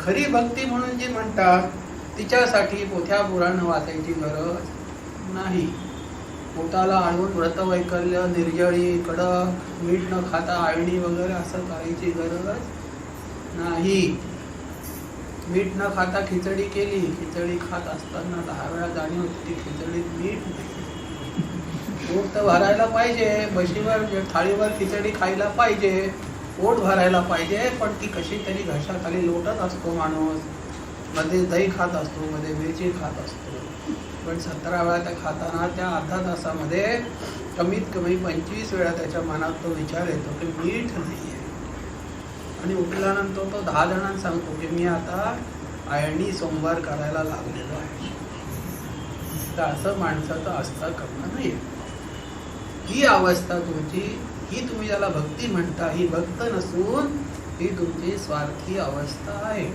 खरी भक्ती म्हणून जी म्हणतात तिच्यासाठी पोथ्या पुराण वाचायची गरज नाही. पोटाला आणून व्रतवैकल्य, निर्जळी, कडक, मीठ न खाता आळणी वगैरे असं करायची गरज नाही. मीठ न खाता खिचडी केली, खिचडी खात असताना 10 वेळा जाणीव होती की खिचडीत मीठ नाही. पोट तर भरायला पाहिजे, बशीवर थाळीवर खिचडी खायला पाहिजे, पोट भरायला पाहिजे, पण ती कशी तरी घशाखाली लोटत असतो माणूस. मध्ये दही खात असतो, मध्ये मिरची खात असतो, पण 17 वेळा त्या खाताना त्या अर्धा तासामध्ये कमीत कमी 25 वेळा त्याच्या मनात तो विचार येतो की मीठ नाही आहे. आणि उठल्यानंतर तो 10 जणांना सांगतो की मी आता आळणी सोमवार करायला लागलेलो आहे. तर असं माणसाचं आस्था करणं नाही. ही अवस्था तुमची, ही तुम्ही ज्याला भक्ती म्हणता, ही भक्त नसून ही तुमची स्वार्थी अवस्था आहे.